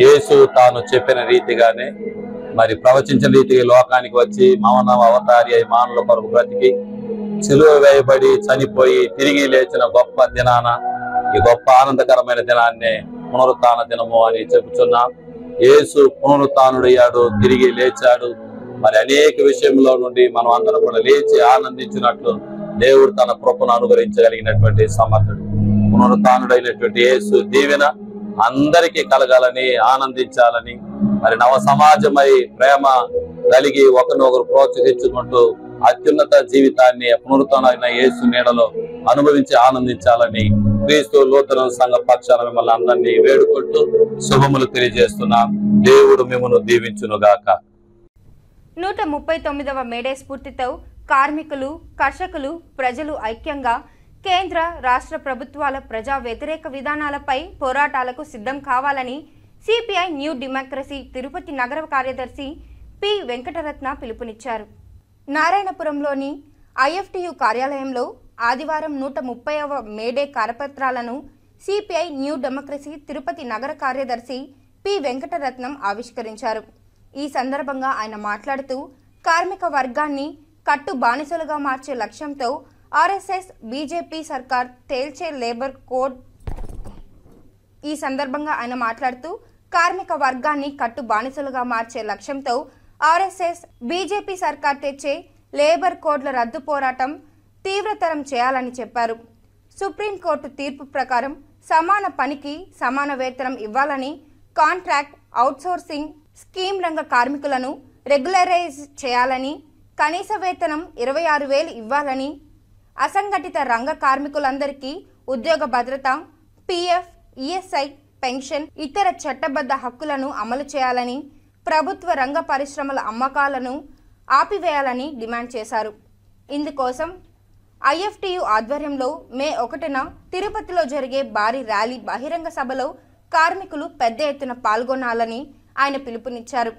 యేసు తాను చెప్పిన రీతిగానే మరి ప్రవచించిన రీతిగా లోకానికి వచ్చి మానవ అవతారి అయి మానవుల కొరకు బ్రతికి సిలువ వేయబడి చనిపోయి తిరిగి లేచిన గొప్ప దినాన, ఈ గొప్ప ఆనందకరమైన దినాన్నే పునరుత్థాన దినము అని చెబుతున్నాం. యేసు పునరుత్థానుడయ్యాడు, తిరిగి లేచాడు. మరి అనేక విషయంలో నుండి మనం అందరం కూడా లేచి ఆనందించినట్లు దేవుడు తన కృపను అనుగ్రహించగలిగినటువంటి సమర్థుడు. పునరుత్థానుడైనటువంటి యేసు దీవెన అందరికీ కలగాలని, ఆనందించాలని, మరి నవ సమాజమై ప్రేమ కలిగి ఒకరినొకరు ప్రోత్సహించుకుంటూ అత్యున్నత జీవితాన్ని పునరుత్థానమైన యేసు నీడలో అనుభవించి ఆనందించాలని క్రీస్తు లూథరన్ సంఘ పక్షాన మిమ్మల్ని అందరినీ వేడుకుంటూ శుభములు తెలియజేస్తున్నాం. దేవుడు మిమ్మల్ని దీవించునుగాక. 139వ మేడే స్ఫూర్తితో కార్మికులు, కర్షకులు, ప్రజలు ఐక్యంగా కేంద్ర రాష్ట్ర ప్రభుత్వాల ప్రజా వ్యతిరేక విధానాలపై పోరాటాలకు సిద్ధం కావాలని సిపిఐ న్యూ డెమోక్రసీ తిరుపతి నగర కార్యదర్శి పి వెంకటరత్న పిలుపునిచ్చారు. నారాయణపురంలోని ఐఎఫ్టియు కార్యాలయంలో ఆదివారం 130వ మేడే కరపత్రాలను సిపిఐ న్యూ డెమోక్రసీ తిరుపతి నగర కార్యదర్శి పి వెంకటరత్నం ఆవిష్కరించారు. ఈ సందర్భంగా ఆయన మాట్లాడుతూ కార్మిక వర్గాన్ని కట్టు బానిసలుగా మార్చే లక్ష్యంతో ఆర్ఎస్ఎస్ బీజేపీ సర్కార్ తేల్చే లేబర్ కోడ్ ఈ సందర్భంగా ఆయన మాట్లాడుతూ కార్మిక వర్గాన్ని కట్టు బానిసలుగా మార్చే లక్ష్యంతో ఆర్ఎస్ఎస్ బీజేపీ సర్కార్ తెచ్చే లేబర్ కోడ్ల రద్దు పోరాటం తీవ్రతరం చేయాలని చెప్పారు. సుప్రీంకోర్టు తీర్పు ప్రకారం సమాన పనికి సమాన వేతనం ఇవ్వాలని, కాంట్రాక్ట్ అవుట్సోర్సింగ్ స్కీమ్ రంగ కార్మికులను రెగ్యులరైజ్ చేయాలని, కనీస వేతనం 26,000 ఇవ్వాలని, అసంఘటిత రంగ కార్మికులందరికీ ఉద్యోగ భద్రత, పిఎఫ్, ఈఎస్ఐ, పెన్షన్, ఇతర చట్టబద్ధ హక్కులను అమలు చేయాలని, ప్రభుత్వ రంగ పరిశ్రమల అమ్మకాలను ఆపివేయాలని డిమాండ్ చేశారు. ఇందుకోసం ఐఎఫ్టియు ఆధ్వర్యంలో మే 1న తిరుపతిలో జరిగే భారీ ర్యాలీ బహిరంగ సభలో కార్మికులు పెద్ద ఎత్తున పాల్గొనాలని ఆయన పిలుపునిచ్చారు.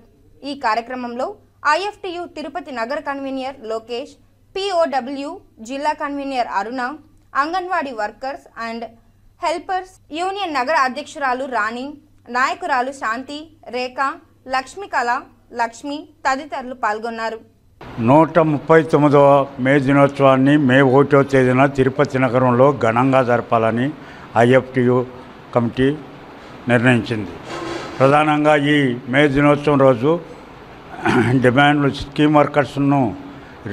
ఈ కార్యక్రమంలో ఐఎఫ్టియు తిరుపతి నగర కన్వీనర్ లోకేష్, పిఓడబ్ల్యూ జిల్లా convener Aruna, anganwadi workers and helpers union నగర అధ్యక్షురాలు రాణి, నాయకురాలు శాంతి, రేఖ, లక్ష్మీకళ, లక్ష్మి తదితరులు పాల్గొన్నారు. 139వ మే దినోత్సవాన్ని మే 1వ తేదీన తిరుపతి నగరంలో ఘనంగా జరపాలని ఐఎఫ్టియు కమిటీ నిర్ణయించింది. ప్రధానంగా ఈ మే దినోత్సవం రోజు డిమాండ్లు స్కీమ్ వర్కర్స్ను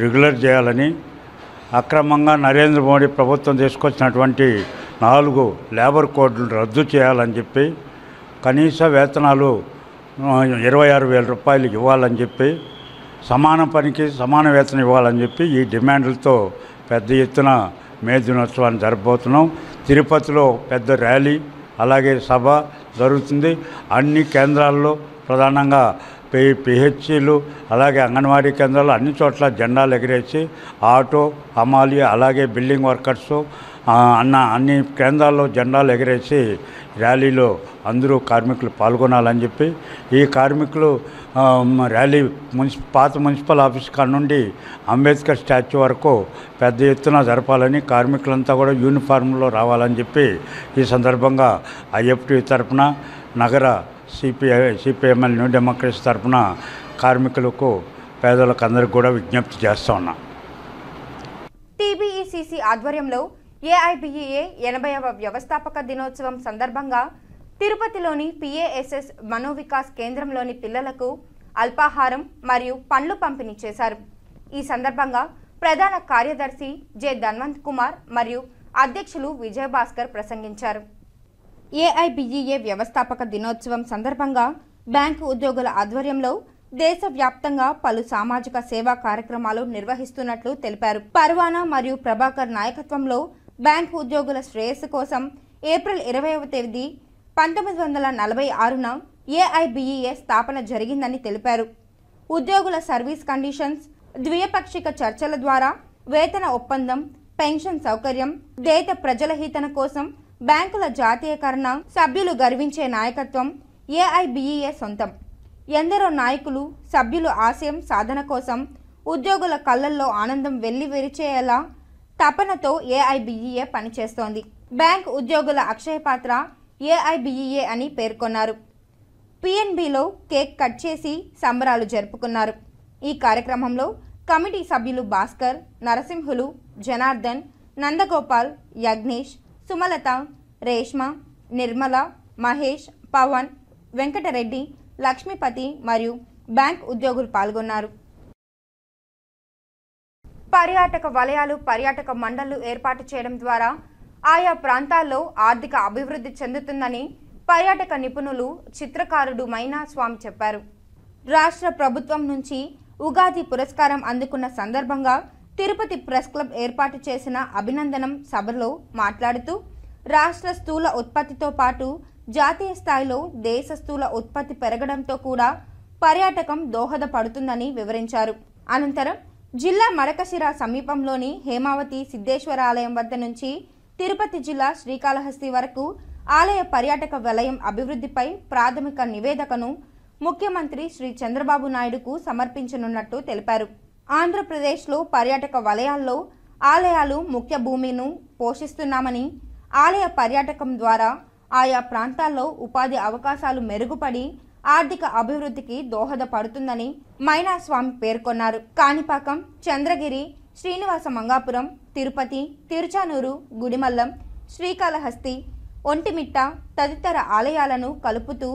రెగ్యులర్ చేయాలని, అక్రమంగా నరేంద్ర మోడీ ప్రభుత్వం తీసుకొచ్చినటువంటి 4 లేబర్ కోడ్లు రద్దు చేయాలని చెప్పి, కనీస వేతనాలు 26,000 రూపాయలు ఇవ్వాలని చెప్పి, సమాన పనికి సమాన వేతనం ఇవ్వాలని చెప్పి ఈ డిమాండ్లతో పెద్ద ఎత్తున మే దినోత్సవాన్ని జరపబోతున్నాం. తిరుపతిలో పెద్ద ర్యాలీ అలాగే సభ జరుగుతుంది. అన్ని కేంద్రాల్లో ప్రధానంగా పిహెచ్సిలు అలాగే అంగన్వాడీ కేంద్రాలు అన్ని చోట్ల జెండాలు ఎగిరేసి ఆటో, హమాలి అలాగే బిల్డింగ్ వర్కర్సు అన్ని కేంద్రాల్లో జెండాలు ఎగిరేసి ర్యాలీలో అందరూ కార్మికులు పాల్గొనాలని చెప్పి, ఈ కార్మికులు ర్యాలీ పాత మున్సిపల్ ఆఫీస్ కాడ నుండి అంబేద్కర్ స్టాచ్యూ వరకు పెద్ద ఎత్తున జరపాలని, కార్మికులంతా కూడా యూనిఫామ్లో రావాలని చెప్పి ఈ సందర్భంగా ఐఎఫ్టి తరఫున నగర సిపిఎంఎల్ న్యూ డెమోక్రసీ తరఫున కార్మికులకు పేదలకు అందరికీ కూడా విజ్ఞప్తి చేస్తూ ఉన్నాం. టీబీఈసీసీ ఆధ్వర్యంలో ఏఐబీఈఏ 80వ వ్యవస్థాపక దినోత్సవం సందర్భంగా తిరుపతిలోని పిఏఎస్ఎస్ మనోవికాస్ కేంద్రంలోని పిల్లలకు అల్పాహారం మరియు పండ్లు పంపిణీ చేశారు. ఈ సందర్భంగా ప్రధాన కార్యదర్శి జె ధన్వంత్ కుమార్ మరియు అధ్యక్షులు విజయభాస్కర్ ప్రసంగించారు. ఏఐబీఈఏ వ్యవస్థాపక దినోత్సవం సందర్భంగా బ్యాంకు ఉద్యోగుల ఆధ్వర్యంలో దేశవ్యాప్తంగా పలు సామాజిక సేవా కార్యక్రమాలు నిర్వహిస్తున్నట్లు తెలిపారు. పర్వానా మరియు ప్రభాకర్ నాయకత్వంలో బ్యాంకు ఉద్యోగుల శ్రేయస్సు కోసం ఏప్రిల్ 20వ తేదీ 1946న ఏఐబీఈఏ స్థాపన జరిగిందని తెలిపారు. ఉద్యోగుల సర్వీస్ కండిషన్స్, ద్విపాక్షిక చర్చల ద్వారా వేతన ఒప్పందం, పెన్షన్ సౌకర్యం, దేశ ప్రజల హితన కోసం బ్యాంకుల జాతీయకరణ, సభ్యులు గర్వించే నాయకత్వం ఏఐబీఈఏ సొంతం. ఎందరో నాయకులు, సభ్యులు ఆశయం సాధన కోసం ఉద్యోగుల కళ్ళల్లో ఆనందం వెళ్లి విరిచేలా తపనతో ఏఐబీఈఏ పనిచేస్తోంది. బ్యాంక్ ఉద్యోగుల అక్షయ పాత్ర ఏఐబీఈఏ అని పేర్కొన్నారు. పిఎన్బిలో కేక్ కట్ చేసి సంబరాలు జరుపుకున్నారు. ఈ కార్యక్రమంలో కమిటీ సభ్యులు భాస్కర్, నరసింహులు, జనార్దన్, నందగోపాల్, యజ్ఞేష్, సుమలత, రేష్మ, నిర్మల, మహేష్, పవన్, వెంకటరెడ్డి, లక్ష్మీపతి మరియు బ్యాంక్ ఉద్యోగులు పాల్గొన్నారు. పర్యాటక వలయాలు, పర్యాటక మండళ్లు ఏర్పాటు చేయడం ద్వారా ఆయా ప్రాంతాల్లో ఆర్థిక అభివృద్ధి చెందుతుందని పర్యాటక నిపుణులు, చిత్రకారుడు మైనా స్వామి చెప్పారు. రాష్ట్ర ప్రభుత్వం నుంచి ఉగాది పురస్కారం అందుకున్న సందర్భంగా తిరుపతి ప్రెస్ క్లబ్ ఏర్పాటు చేసిన అభినందనం సభలో మాట్లాడుతూ రాష్ట్ర స్థూల ఉత్పత్తితో పాటు జాతీయ స్థాయిలో దేశ స్థూల ఉత్పత్తి పెరగడంతో కూడా పర్యాటకం దోహదపడుతుందని వివరించారు. అనంతరం జిల్లా మడకశిర సమీపంలోని హేమావతి సిద్ధేశ్వర ఆలయం వద్ద నుంచి తిరుపతి జిల్లా శ్రీకాళహస్తి వరకు ఆలయ పర్యాటక వలయం అభివృద్ధిపై ప్రాథమిక నివేదికను ముఖ్యమంత్రి శ్రీ చంద్రబాబు నాయుడుకు సమర్పించనున్నట్టు తెలిపారు. ఆంధ్రప్రదేశ్లో పర్యాటక వలయాల్లో ఆలయాలు ముఖ్య భూమిను పోషిస్తున్నామని, ఆలయ పర్యాటకం ద్వారా ఆయా ప్రాంతాల్లో ఉపాధి అవకాశాలు మెరుగుపడి ఆర్థిక అభివృద్ధికి దోహదపడుతుందని మైనాస్వామి పేర్కొన్నారు. కాణిపాకం, చంద్రగిరి, శ్రీనివాస మంగాపురం, తిరుపతి, తిరుచానూరు, గుడిమల్లం, శ్రీకాళహస్తి, ఒంటిమిట్ట తదితర ఆలయాలను కలుపుతూ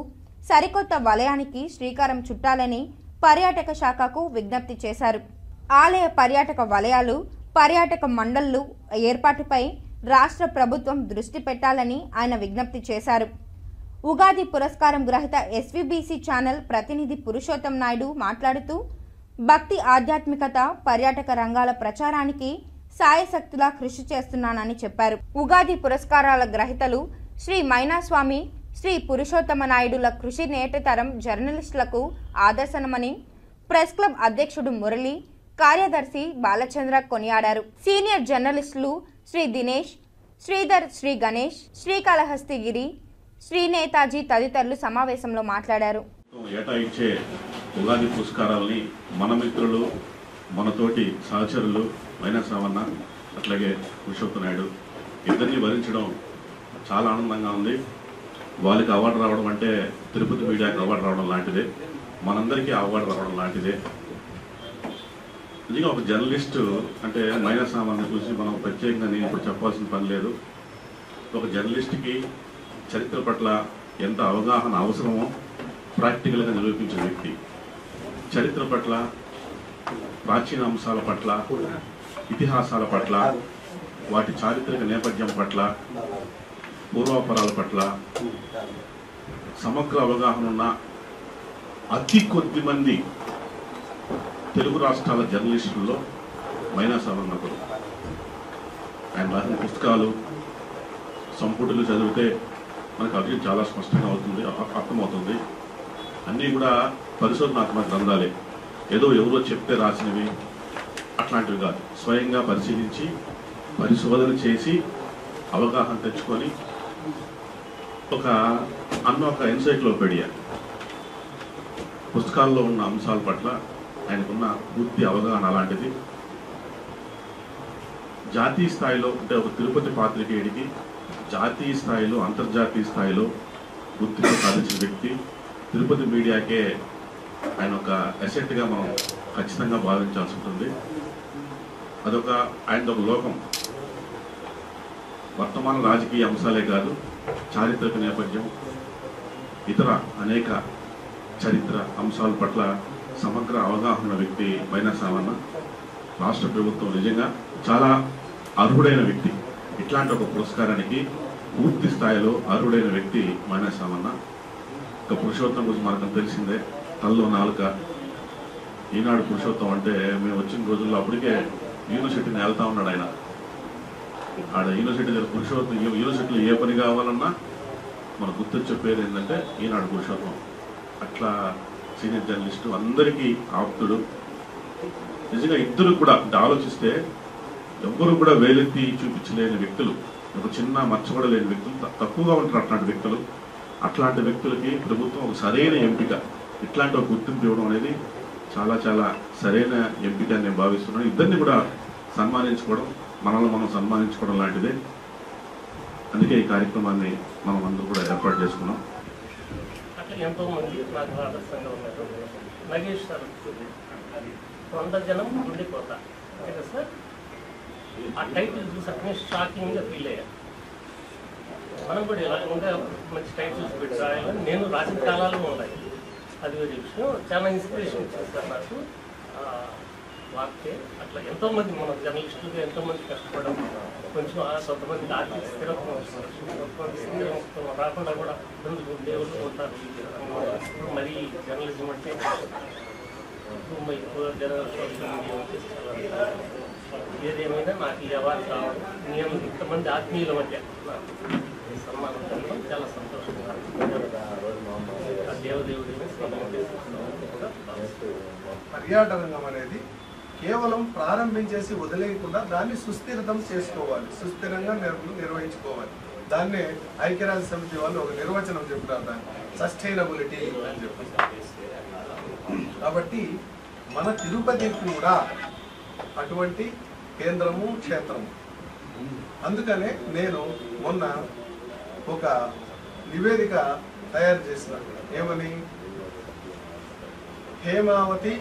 సరికొత్త వలయానికి శ్రీకారం చుట్టాలని పర్యాటక శాఖకు విజ్ఞప్తి చేశారు. ఆలయ పర్యాటక వలయాలు, పర్యాటక మండళ్లు ఏర్పాటుపై రాష్ట్ర ప్రభుత్వం దృష్టి పెట్టాలని ఆయన విజ్ఞప్తి చేశారు. ఉగాది పురస్కారం గ్రహీత ఎస్వీబీసీ ఛానల్ ప్రతినిధి పురుషోత్తం నాయుడు మాట్లాడుతూ భక్తి, ఆధ్యాత్మికత, పర్యాటక రంగాల ప్రచారానికి సాయశక్తులా కృషి చేస్తున్నానని చెప్పారు. ఉగాది పురస్కారాల గ్రహీతలు శ్రీ మైనాస్వామి, శ్రీ పురుషోత్తమ నాయుడుల కృషి నేటి తరం జర్నలిస్టులకు ఆదర్శనమని ప్రెస్ క్లబ్ అధ్యక్షుడు మురళి, కార్యదర్శి బాలచంద్ర కొనియాడారు. సీనియర్ జర్నలిస్టులు శ్రీ దినేష్, శ్రీధర్, శ్రీ గణేష్, శ్రీకాళహస్తి గిరి, శ్రీ నేతాజీ తదితరులు సమావేశంలో మాట్లాడారు. ఏటా ఇచ్చే ఉగాది పురస్కారాలని మన మిత్రులు, మనతోటి సహచరులు మైనాస్వామన్న అట్లాగే పురుషోత్తమ నాయుడు ఇద్దరిని భరించడం చాలా ఆనందంగా ఉంది. వాళ్ళకి అవార్డు రావడం అంటే తిరుపతి మీడియాకి అవార్డు రావడం లాంటిదే, మనందరికీ అవార్డు రావడం లాంటిదే. నిజంగా ఒక జర్నలిస్టు అంటే మైనాస్వామన్న చూసి మనం ప్రత్యేకంగా నేను ఇప్పుడు చెప్పాల్సిన పని లేదు. ఒక జర్నలిస్ట్కి చరిత్ర పట్ల ఎంత అవగాహన అవసరమో ప్రాక్టికల్గా నిరూపించిన వ్యక్తి. చరిత్ర పట్ల, ప్రాచీన అంశాల పట్ల, ఇతిహాసాల పట్ల, వాటి చారిత్రక నేపథ్యం పట్ల, పూర్వాపరాల పట్ల సమగ్ర అవగాహన ఉన్న అతి కొద్ది మంది తెలుగు రాష్ట్రాల జర్నలిస్టుల్లో మైనాస్వామన్న ఒకరు. ఆయన రాసిన పుస్తకాలు, సంపుటులు చదివితే మనకు అర్థం చాలా స్పష్టంగా అవుతుంది, అర్థమవుతుంది. అన్నీ కూడా పరిశోధనాత్మక గ్రంథాలే, ఏదో ఎవరో చెప్తే రాసినవి అట్లాంటివి కాదు. స్వయంగా పరిశీలించి, పరిశోధన చేసి, అవగాహన తెచ్చుకొని ఒక ఎన్సైక్లోపీడియా పుస్తకాల్లో ఉన్న అంశాల పట్ల ఆయనకున్న పూర్తి అవగాహన అలాంటిది. జాతీయ స్థాయిలో అంటే ఒక తిరుపతి పాత్రికేయుడికి జాతీయ స్థాయిలో, అంతర్జాతీయ స్థాయిలో గుర్తింపు సాధించిన వ్యక్తి. తిరుపతి మీడియాకే ఆయన ఒక అసెట్గా మనం ఖచ్చితంగా భావించాల్సి ఉంటుంది. అదొక ఆయనది ఒక లోకం. వర్తమాన రాజకీయ అంశాలే కాదు, చారిత్రక నేపథ్యం, ఇతర అనేక చరిత్ర అంశాల పట్ల సమగ్ర అవగాహన వ్యక్తి మైనాస్వామన్న. రాష్ట్ర ప్రభుత్వం నిజంగా చాలా అర్హుడైన వ్యక్తి. ఇట్లాంటి ఒక పురస్కారానికి పూర్తి స్థాయిలో అర్హుడైన వ్యక్తి మైనాస్వామన్న. ఇక పురుషోత్తం గురించి మనకు తెలిసిందే, తల్లో నాలుక. ఈనాడు పురుషోత్తం అంటే మేము వచ్చిన రోజుల్లో అప్పటికే యూనివర్సిటీని వెళ్తా ఉన్నాడు ఆయన. ఆడ యూనివర్సిటీ దగ్గర పురుషోత్తం, యూనివర్సిటీలో ఏ పని కావాలన్నా మన గుర్తొచ్చే పేరు ఏంటంటే ఈనాడు పురుషోత్తం. అట్లా సీనియర్ జర్నలిస్టు, అందరికీ ఆప్తుడు. నిజంగా ఇద్దరు కూడా అంటే ఆలోచిస్తే ఎవ్వరు కూడా వేలెత్తి చూపించలేని వ్యక్తులు, ఒక చిన్న మచ్చ కూడా లేని వ్యక్తులు తక్కువగా ఉంటారు అట్లాంటి వ్యక్తులు. అట్లాంటి వ్యక్తులకి ప్రభుత్వం ఒక సరైన ఎంపిక, ఇట్లాంటి ఒక గుర్తింపు ఇవ్వడం అనేది చాలా చాలా సరైన ఎంపిక అని నేను భావిస్తున్నాను. ఇద్దరిని కూడా సన్మానించుకోవడం, మనల్ని మనం సన్మానించుకోవడం లాంటిదే. అందుకే ఈ కార్యక్రమాన్ని మనం అందరూ కూడా ఏర్పాటు చేసుకున్నాం. అట్లా ఎంతోమంది నాకు ఆదర్శంగా ఉన్నారు. నగేష్ సార్ 100 జనం ఉండిపోతా కదా సార్. ఆ టైటిల్ చూసి అట్నే షాకింగ్గా ఫీల్ అయ్యా. మనం కూడా ఇలా ఉంటే మంచి టైటిల్స్ పెట్టి రాయాలని నేను రాసిన కాలాలు ఉన్నాయి. అది వేరే విషయం. చాలా ఇన్స్పిరేషన్ ఇచ్చింది సార్ నాకు వార్తే. అట్లా ఎంతోమంది మన జర్నలిస్టులుగా ఎంతోమంది కష్టపడడం, కొంచెం కొంతమందికి ఆర్థిక స్థిరత్వం వస్తుంది, కొంతమంది స్థిరత్వం రాకుండా కూడా ఇబ్బందులు దేవుళ్ళు ఉంటారు. మరీ జర్నలిజం అంటే ముంబై జనరల్ సోషల్ మీడియా వచ్చేసి చాలా ఏదేమైనా నాకు ఈ అవార్డు రావడం నేను ఇంతమంది ఆత్మీయుల మధ్య నాకు ఈ సన్మానం జరగడం చాలా సంతోషంగా ఆ దేవదేవుడిని పర్యాటక రంగం అనేది కేవలం ప్రారంభించేసి వదిలేయకుండా దాన్ని సుస్థిరతం చేసుకోవాలి, సుస్థిరంగా నిర్వహించుకోవాలి. దాన్నే ఐక్యరాజ్య సమితి వాళ్ళు ఒక నిర్వచనం చెప్తారు, దాన్ని సస్టైనబిలిటీ అని చెప్పి. కాబట్టి మన తిరుపతి కూడా అటువంటి కేంద్రము క్షేత్రము. అందుకనే నేను మొన్న ఒక నివేదిక తయారు చేసిన, ఏమని, హేమావతి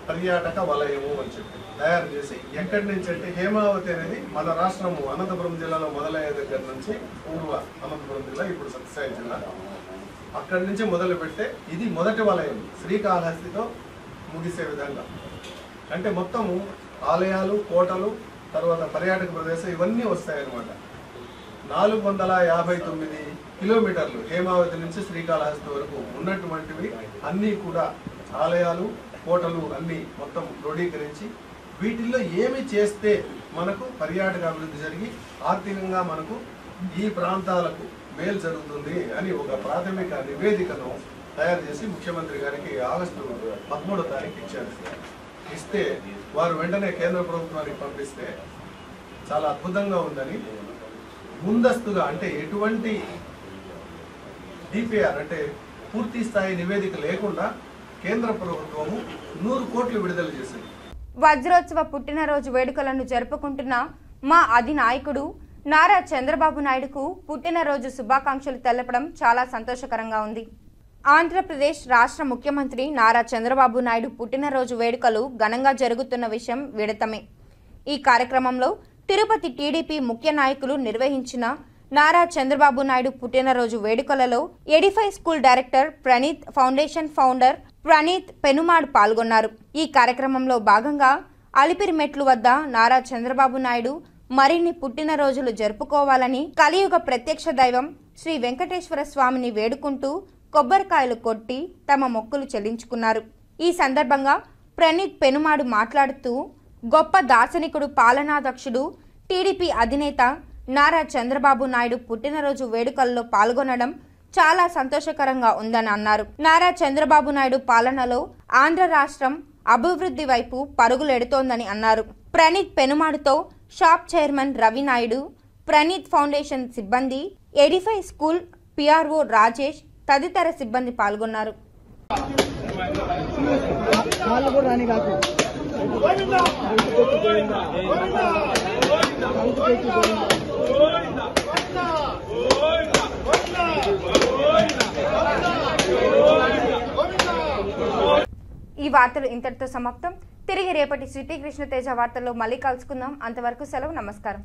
పర్యాటక వలయము అని చెప్పి తయారు చేసి, ఎక్కడి నుంచి అంటే హేమావతి అనేది మన రాష్ట్రము అనంతపురం జిల్లాలో మొదలయ్యే దగ్గర నుంచి, పూర్వ అనంతపురం జిల్లా ఇప్పుడు సత్యసాయి జిల్లా, అక్కడి నుంచి మొదలు పెడితే ఇది మొదటి వలయం, శ్రీకాళహస్తితో ముగిసే విధంగా. అంటే మొత్తము ఆలయాలు, కోటలు, తర్వాత పర్యాటక ప్రదేశం ఇవన్నీ వస్తాయన్నమాట. 459 కిలోమీటర్లు హేమావతి నుంచి శ్రీకాళహస్తి వరకు ఉన్నటువంటివి అన్నీ కూడా ఆలయాలు, కోటలు అన్నీ మొత్తం క్రోడీకరించి, వీటిల్లో ఏమి చేస్తే మనకు పర్యాటక అభివృద్ధి జరిగి ఆర్థికంగా మనకు ఈ ప్రాంతాలకు మేలు జరుగుతుంది అని ఒక ప్రాథమిక నివేదికను తయారు చేసి ముఖ్యమంత్రి గారికి ఆగస్టు 13వ తారీఖు ఇచ్చారు. ఇస్తే వారు వెంటనే కేంద్ర ప్రభుత్వానికి పంపిస్తే చాలా అద్భుతంగా ఉందని, ముందస్తుగా అంటే ఎటువంటి డిపిఆర్ అంటే పూర్తి స్థాయి నివేదిక లేకుండా కేంద్ర ప్రభుత్వము 100 కోట్లు విడుదల చేసింది. వజ్రోత్సవ పుట్టినరోజు వేడుకలను జరుపుకుంటున్న మా అధినాయకుడు నారా చంద్రబాబు నాయుడుకు పుట్టినరోజు శుభాకాంక్షలు తెలపడం చాలా సంతోషకరంగా ఉంది. ఆంధ్రప్రదేశ్ రాష్ట్ర ముఖ్యమంత్రి నారా చంద్రబాబు నాయుడు పుట్టినరోజు వేడుకలు ఘనంగా జరుగుతున్న విషయం విదితమే. ఈ కార్యక్రమంలో తిరుపతి టీడీపీ ముఖ్య నాయకులు నిర్వహించిన నారా చంద్రబాబు నాయుడు పుట్టినరోజు వేడుకలలో Edify school director Praneeth, foundation founder Praneeth Penumadu పాల్గొన్నారు. ఈ కార్యక్రమంలో భాగంగా అలిపిరి మెట్లు వద్ద నారా చంద్రబాబు నాయుడు మరిన్ని పుట్టినరోజులు జరుపుకోవాలని కలియుగ ప్రత్యక్ష దైవం శ్రీ వెంకటేశ్వర స్వామిని వేడుకుంటూ కొబ్బరికాయలు కొట్టి తమ మొక్కులు చెల్లించుకున్నారు. ఈ సందర్భంగా ప్రణీత్ పెనుమాడు మాట్లాడుతూ, గొప్ప దార్శనికుడు, పాలనాధ్యక్షుడు, టీడీపీ అధినేత నారా చంద్రబాబు నాయుడు పుట్టినరోజు వేడుకల్లో పాల్గొనడం చాలా సంతోషకరంగా ఉందని అన్నారు. నారా చంద్రబాబు నాయుడు పాలనలో ఆంధ్ర రాష్ట్రం అభివృద్ధి వైపు పరుగులెడుతోందని అన్నారు. ప్రణీత్ పెనుమాడుతో shop chairman Ravi Naidu, Praneeth foundation సిబ్బంది, ఎడిఫై స్కూల్ పిఆర్ఓ రాజేష్ తదితర సిబ్బంది పాల్గొన్నారు. ఈ వార్తలు ఇంతటితో సమాప్తం. తిరిగి రేపటి సిటీ కృష్ణ తేజ వార్తల్లో మళ్ళీ కలుసుకుందాం. అంతవరకు సెలవు, నమస్కారం.